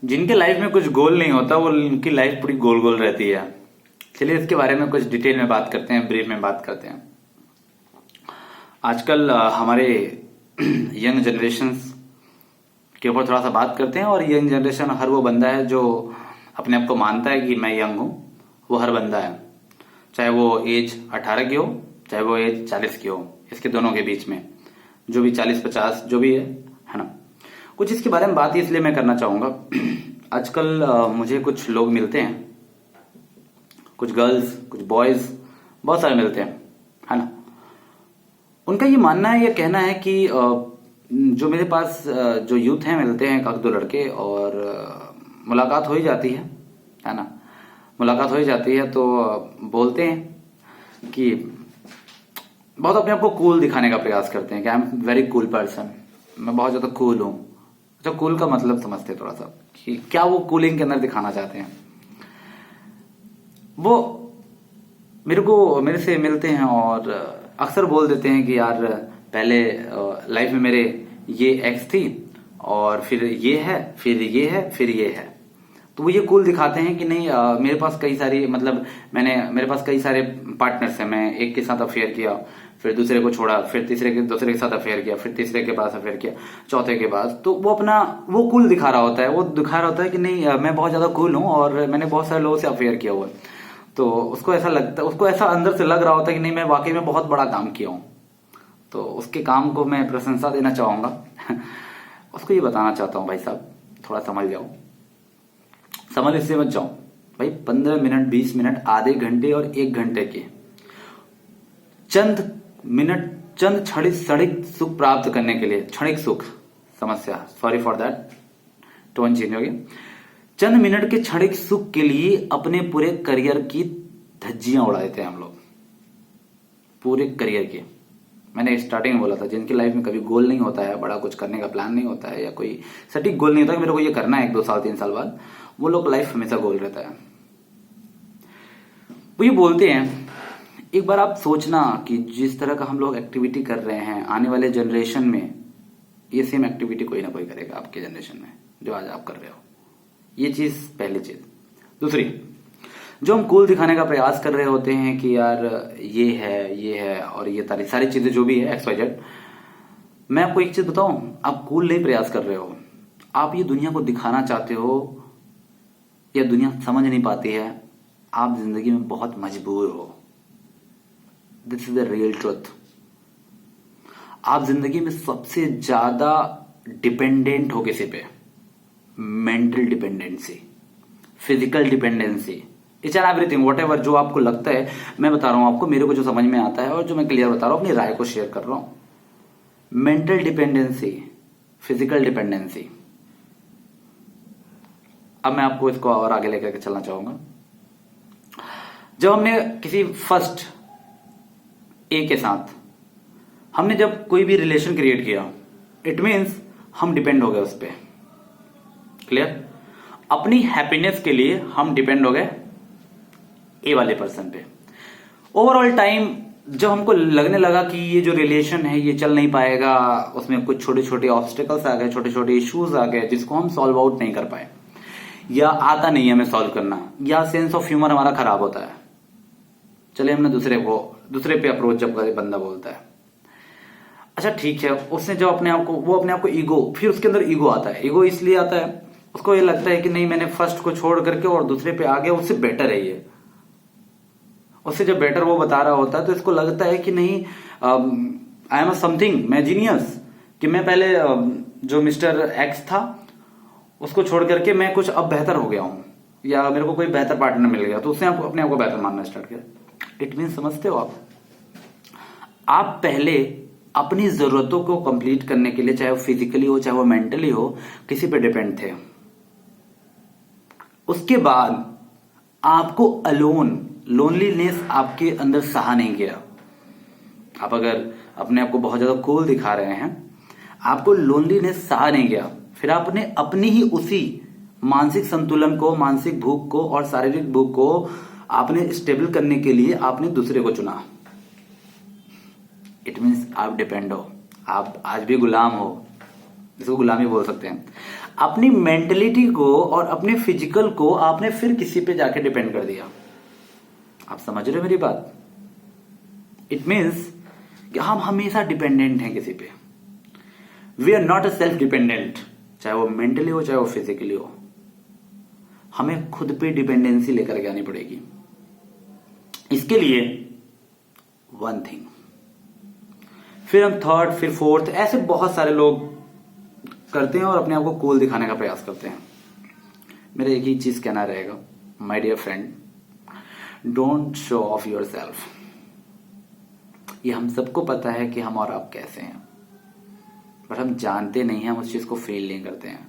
जिनके लाइफ में कुछ गोल नहीं होता वो उनकी लाइफ पूरी गोल गोल रहती है। चलिए इसके बारे में कुछ डिटेल में बात करते हैं, ब्रीफ में बात करते हैं। आजकल हमारे यंग जनरेशन्स के ऊपर थोड़ा सा बात करते हैं। और यंग जनरेशन हर वो बंदा है जो अपने आप को मानता है कि मैं यंग हूं, वो हर बंदा है, चाहे वो एज 18 की हो चाहे वो एज 40 की हो, इसके दोनों के बीच में जो भी 40-50 जो भी है ना। कुछ इसके बारे में बात इसलिए मैं करना चाहूंगा। आजकल मुझे कुछ लोग मिलते हैं, कुछ गर्ल्स कुछ बॉयज बहुत सारे मिलते हैं, है ना। उनका ये मानना है, ये कहना है कि जो मेरे पास जो यूथ हैं मिलते हैं काफी दो लड़के और मुलाकात हो ही जाती है ना। मुलाकात हो ही जाती है तो बोलते हैं कि बहुत अपने आप को कूल दिखाने का प्रयास करते हैं कि I am very cool person, मैं बहुत ज्यादा कूल हूं। अच्छा, कूल का मतलब समझते हैं थोड़ा सा कि क्या वो कूलिंग के अंदर दिखाना चाहते हैं। वो मेरे से मिलते हैं और अक्सर बोल देते हैं कि यार पहले लाइफ में मेरे ये एक्स थी और फिर ये है फिर ये है फिर ये है। तो वो ये कूल दिखाते हैं कि नहीं मेरे पास कई सारी मतलब मेरे पास कई सारे पार्टनर्स हैं, मैं एक के साथ अफेयर किया, फिर दूसरे को छोड़ा, फिर दूसरे के साथ अफेयर किया, फिर तीसरे के पास अफेयर किया, चौथे के पास। तो वो अपना वो कूल दिखा रहा होता है, वो दिखा रहा होता है कि नहीं मैं बहुत ज्यादा कूल हूं और मैंने बहुत सारे लोगों से अफेयर किया हुआ है। तो उसको ऐसा लगता है, उसको ऐसा अंदर से लग रहा होता है कि नहीं मैं वाकई में बहुत बड़ा काम किया हूं। तो उसके काम को मैं प्रशंसा देना चाहूंगा। उसको ये बताना चाहता हूं भाई साहब थोड़ा समझ जाओ, समझ इससे मत जाओ भाई। 15 मिनट 20 मिनट आधे घंटे और 1 घंटे के चंद मिनट चंद क्षणिक सुख प्राप्त करने के लिए, क्षणिक सुख समस्या sorry for that tone change हो गया, चंद मिनट के क्षणिक सुख के लिए अपने पूरे करियर की धज्जियां उड़ा देते हैं हम लोग, पूरे करियर की। मैंने स्टार्टिंग में बोला था जिनकी लाइफ में कभी गोल नहीं होता है, बड़ा कुछ करने का प्लान नहीं होता है या कोई सटीक गोल नहीं होता कि मेरे को ये करना है 1-2 साल 3 साल बाद, वो लोग लाइफ हमेशा गोल रहता है। वो ये बोलते हैं, एक बार आप सोचना कि जिस तरह का हम लोग एक्टिविटी कर रहे हैं आने वाले जनरेशन में ये सेम एक्टिविटी कोई ना कोई करेगा आपके जनरेशन में जो आज आप कर रहे हो। ये चीज पहली चीज। दूसरी, जो हम कूल दिखाने का प्रयास कर रहे होते हैं कि यार ये है और ये सारी चीजें जो भी है XYZ, मैं आपको एक चीज बताऊं, आप कूल नहीं प्रयास कर रहे हो, आप ये दुनिया को दिखाना चाहते हो या दुनिया समझ नहीं पाती है, आप जिंदगी में बहुत मजबूर हो। This is the real truth. आप जिंदगी में सबसे ज्यादा डिपेंडेंट हो किसी पे, mental dependency, physical dependency, each and everything what ever जो आपको लगता है। मैं बता रहा हूं आपको, मेरे को जो समझ में आता है और जो मैं क्लियर बता रहा हूं, अपनी राय को शेयर कर रहा हूं। Mental dependency, physical dependency. अब मैं आपको इसको और आगे लेकर के चलना चाहूंगा। जब हमने किसी फर्स्ट ए के साथ हमने जब कोई भी रिलेशन क्रिएट किया, इट मीन्स हम डिपेंड हो गए उस पर। क्लियर? अपनी हैप्पीनेस के लिए हम डिपेंड हो गए ए वाले पर्सन पे। ओवरऑल टाइम जब हमको लगने लगा कि ये जो रिलेशन है ये चल नहीं पाएगा, उसमें कुछ छोटे छोटे ऑब्स्टिकल्स आ गए, छोटे छोटे इश्यूज आ गए जिसको हम सॉल्व आउट नहीं कर पाए या आता नहीं है हमें सॉल्व करना, या सेंस ऑफ ह्यूमर हमारा खराब होता है। चले हमने दूसरे पे अप्रोच जब बंदा बोलता है, अच्छा ठीक है, उसने जब अपने आप को ईगो, फिर उसके अंदर ईगो आता है। ईगो इसलिए आता है, उसको ये लगता है कि नहीं मैंने फर्स्ट को छोड़ करके और दूसरे पे आ गया, उससे बेटर है ये। उससे जब बेटर वो बता रहा होता है तो इसको लगता है कि नहीं आई एम समथिंग, मैं जीनियस, कि मैं पहले जो मिस्टर एक्स था उसको छोड़ करके मैं कुछ अब बेहतर हो गया हूं, या मेरे को कोई बेहतर पार्टनर मिल गया, तो उसने अपने आप को बेहतर मानना स्टार्ट किया। इट मीन समझते हो आप पहले अपनी जरूरतों को कंप्लीट करने के लिए, चाहे वो फिजिकली हो चाहे वो मेंटली हो, किसी पे डिपेंड थे। उसके बाद आपको लोनलीनेस आपके अंदर सहा नहीं गया। आप अगर अपने आप को बहुत ज्यादा कूल दिखा रहे हैं, आपको लोनलीनेस सहा नहीं गया, फिर आपने अपनी ही उसी मानसिक संतुलन को, मानसिक भूख को और शारीरिक भूख को आपने स्टेबल करने के लिए आपने दूसरे को चुना। इट मीन्स आप डिपेंड हो, आप आज भी गुलाम हो, इसको गुलामी बोल सकते हैं। अपनी मेंटलिटी को और अपने फिजिकल को आपने फिर किसी पे जाके डिपेंड कर दिया। आप समझ रहे हो मेरी बात? इट मीन्स कि हम हमेशा डिपेंडेंट हैं किसी पे। We are not a self dependent, चाहे वो मेंटली हो चाहे वो फिजिकली हो। हमें खुद पे डिपेंडेंसी लेकर के आनी पड़ेगी। इसके लिए वन थिंग, फिर हम थर्ड, फिर फोर्थ, ऐसे बहुत सारे लोग करते हैं और अपने आप को कूल दिखाने का प्रयास करते हैं। मेरा एक ही चीज कहना रहेगा, my dear friend, don't show off your self. ये हम सबको पता है कि हम और आप कैसे हैं, पर हम जानते नहीं हैं, हम उस चीज को फील नहीं करते हैं।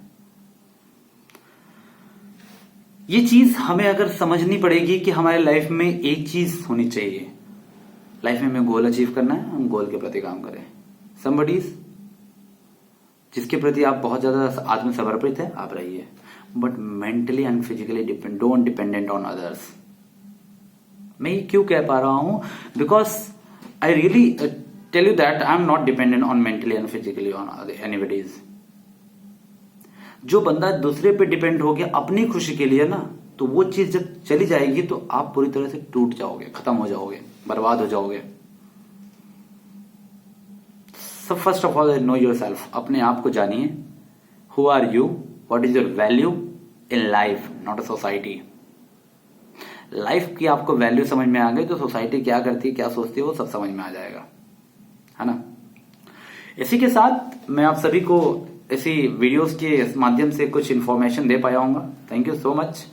ये चीज हमें अगर समझनी पड़ेगी कि हमारे लाइफ में एक चीज होनी चाहिए। लाइफ में हमें गोल अचीव करना है, हम गोल के प्रति काम करें। समबडीज जिसके प्रति आप बहुत ज्यादा आत्मसमर्पित है, आप रहिए, but mentally and physically don't dependent on others. मैं ये क्यों कह पा रहा हूं? Because I really tell you that I am not dependent on mentally and physically on anybody's. जो बंदा दूसरे पे डिपेंड हो गया अपनी खुशी के लिए ना, तो वो चीज जब चली जाएगी तो आप पूरी तरह से टूट जाओगे, खत्म हो जाओगे, बर्बाद हो जाओगे। So first of all, know yourself. अपने आप को जानिए। Who are you? What is your value in life, not a society? Life की आपको वैल्यू समझ में आ गई तो सोसाइटी क्या करती है, क्या सोचती है, वो सब समझ में आ जाएगा, है ना। इसी के साथ मैं आप सभी को इसी वीडियोस के माध्यम से कुछ इन्फॉर्मेशन दे पाया हूँ। थैंक यू सो मच,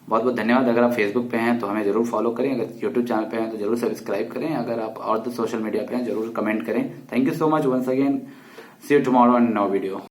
बहुत बहुत धन्यवाद। अगर आप फेसबुक पे हैं तो हमें जरूर फॉलो करें, अगर यूट्यूब चैनल पे हैं तो जरूर सब्सक्राइब करें, अगर आप और तो सोशल मीडिया पे हैं जरूर कमेंट करें। Thank you so much once अगेन, see you tomorrow in no video.